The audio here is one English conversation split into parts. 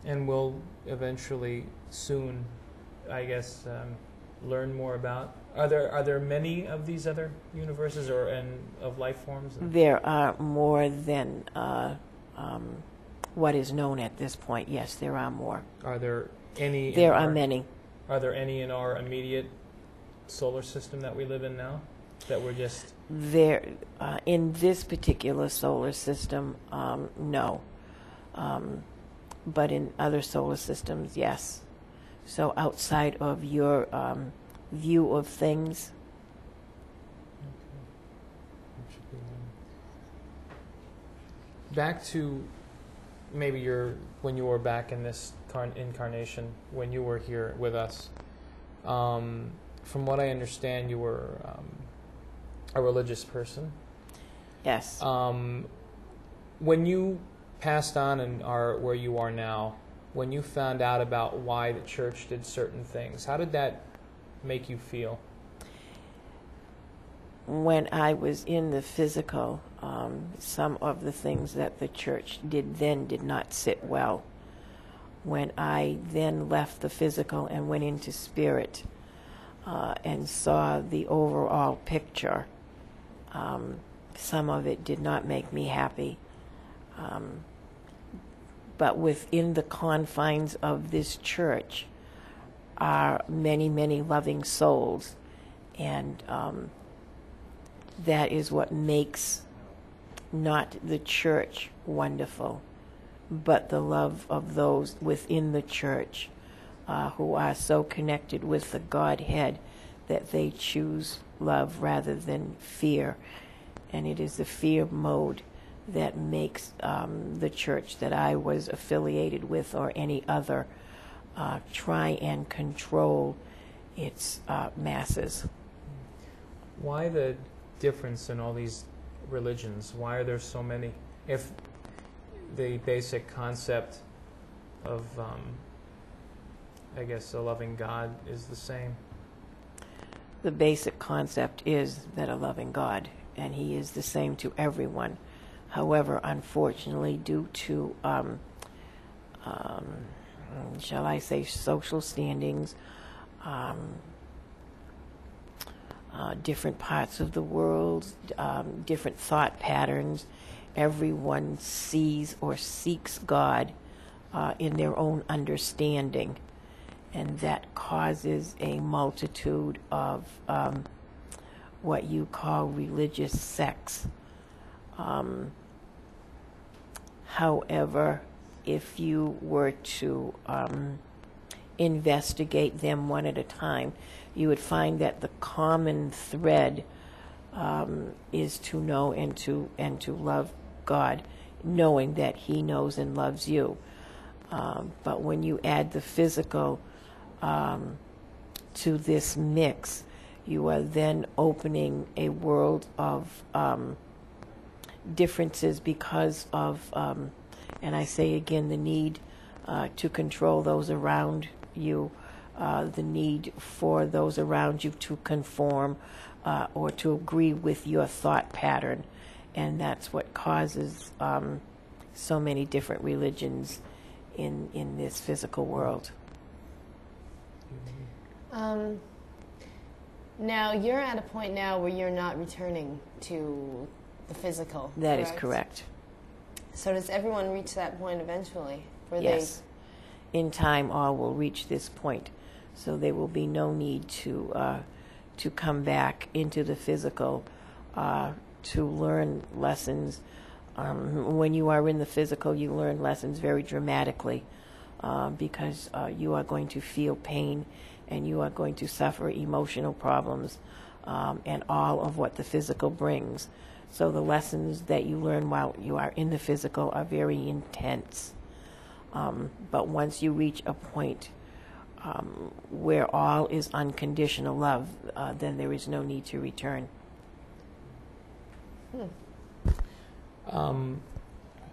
And we'll eventually soon, I guess, learn more about. Are there many of these other universes of life forms? There are more than what is known at this point. Yes, there are more. Are there any? There are many. Are there any in our immediate solar system that we live in now that we're just there in this particular solar system? No, but in other solar systems, yes. So outside of your view of things. Back to maybe when you were back in this incarnation, when you were here with us. From what I understand, you were a religious person. Yes. When you passed on and are where you are now, when you found out about why the church did certain things, how did that make you feel? When I was in the physical, some of the things that the church did then did not sit well. When I then left the physical and went into spirit and saw the overall picture, some of it did not make me happy. But within the confines of this church are many, many loving souls, and that is what makes not the church wonderful, but the love of those within the church who are so connected with the Godhead that they choose love rather than fear. And it is the fear mode that makes the church that I was affiliated with or any other try and control its masses. Why the difference in all these religions? Why are there so many? If the basic concept of, I guess, a loving God is the same. The basic concept is that a loving God, and He is the same to everyone. However, unfortunately, due to, shall I say, social standings, different parts of the world, different thought patterns, everyone sees or seeks God in their own understanding. And that causes a multitude of what you call religious sects. However, if you were to investigate them one at a time, you would find that the common thread is to know and to love God, knowing that He knows and loves you. But when you add the physical to this mix, you are then opening a world of differences because of, and I say again, the need to control those around you, the need for those around you to conform or to agree with your thought pattern. And that's what causes so many different religions in this physical world. Now, you're at a point now where you're not returning to the physical. That is correct. So does everyone reach that point eventually? Yes. In time, all will reach this point. So there will be no need to come back into the physical to learn lessons. When you are in the physical, you learn lessons very dramatically because you are going to feel pain and you are going to suffer emotional problems and all of what the physical brings. So the lessons that you learn while you are in the physical are very intense. But once you reach a point where all is unconditional love, then there is no need to return.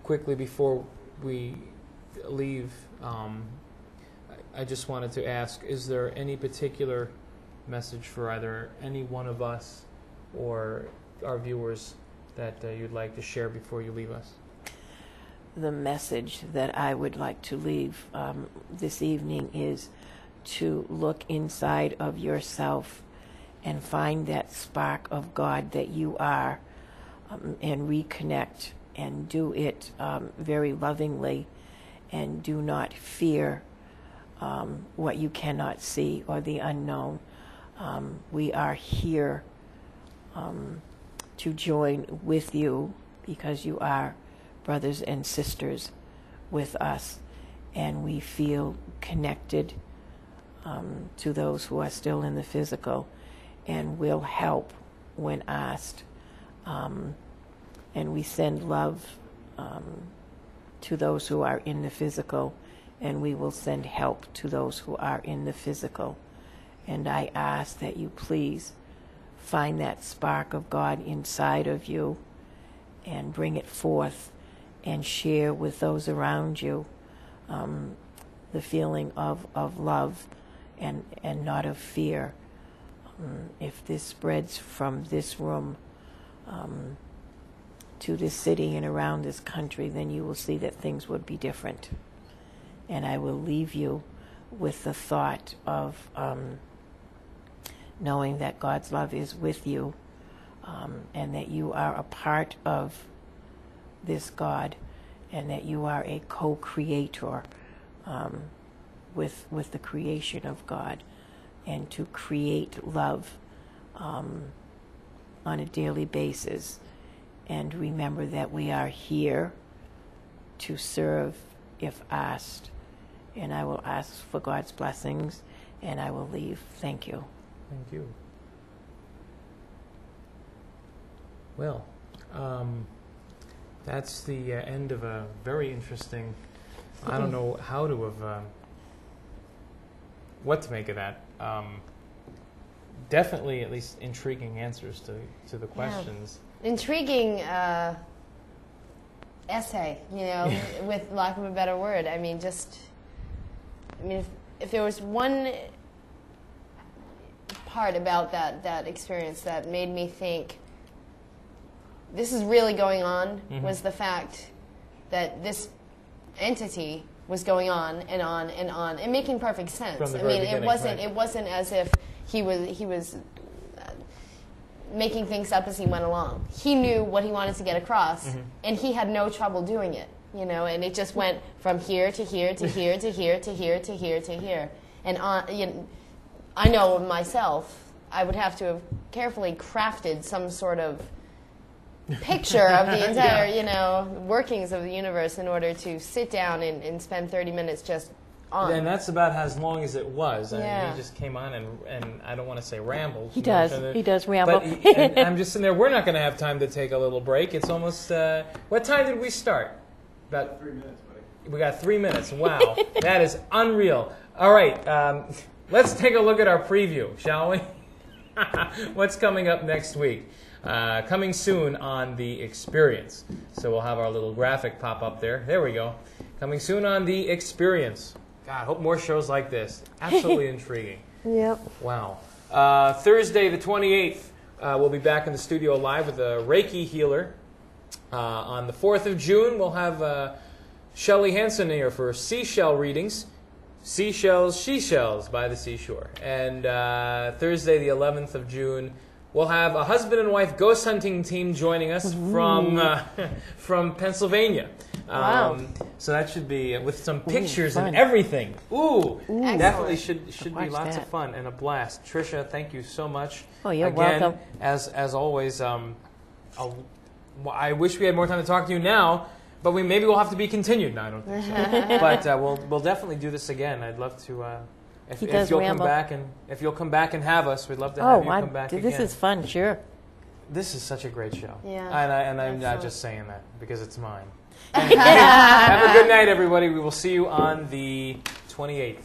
Quickly before we leave, I just wanted to ask, is there any particular message for either any one of us or our viewers that you'd like to share before you leave us? the message that I would like to leave this evening is to look inside of yourself and find that spark of God that you are, and reconnect, and do it very lovingly, and do not fear what you cannot see or the unknown. We are here to join with you, because you are brothers and sisters with us, and we feel connected to those who are still in the physical, and will help when asked. And we send love to those who are in the physical, and we will send help to those who are in the physical. And I ask that you please find that spark of God inside of you and bring it forth and share with those around you the feeling of love and not of fear. If this spreads from this room to this city and around this country, then you will see that things would be different. And I will leave you with the thought of knowing that God's love is with you, and that you are a part of this God, and that you are a co-creator with the creation of God, and to create love on a daily basis. And remember that we are here to serve if asked. And I will ask for God's blessings, and I will leave. Thank you. Thank you. Well, that's the end of a very interesting, I don't know how to have, what to make of that. Definitely at least intriguing answers to the questions. Yeah. Intriguing essay, with lack of a better word. If there was one part about that experience that made me think this is really going on, was the fact that this entity was going on and on and on and making perfect sense. From the very beginning, it wasn't as if he was making things up as he went along. He knew what he wanted to get across, and he had no trouble doing it. And it just went from here to here to here to here to here to here to here. And I know myself, I would have to have carefully crafted some sort of picture of the entire, workings of the universe in order to sit down and spend 30 minutes just on. And that's about as long as it was. I mean, he just came on and I don't want to say rambled. He does ramble. But and I'm just sitting there, we're not going to have time to take a little break. It's almost, what time did we start? About 3 minutes, buddy. We got 3 minutes. Wow. That is unreal. All right. Let's take a look at our preview, shall we? What's coming up next week? Coming soon on The Experience. So we'll have our little graphic pop up there. There we go. Coming soon on The Experience. God, I hope more shows like this. Absolutely intriguing. Yep. Wow. Thursday the 28th, we'll be back in the studio live with a Reiki healer. On the 4th of June, we'll have Shelley Hansen here for seashell readings. Seashells, she-shells by the seashore. And Thursday the 11th of June, we'll have a husband and wife ghost hunting team joining us from Pennsylvania. Wow. So that should be with some pictures and everything. Ooh, definitely should be lots of fun and a blast. Trisha, thank you so much. Oh, you're Again, welcome. As always, I wish we had more time to talk to you now, but maybe we'll have to be continued. No, I don't think so. But we'll definitely do this again. I'd love to. If you'll come back and have us, we'd love to have you come back again. This is fun, sure. This is such a great show. Yeah. And I'm not just saying that because it's mine. Have a good night, everybody. We will see you on the 28th.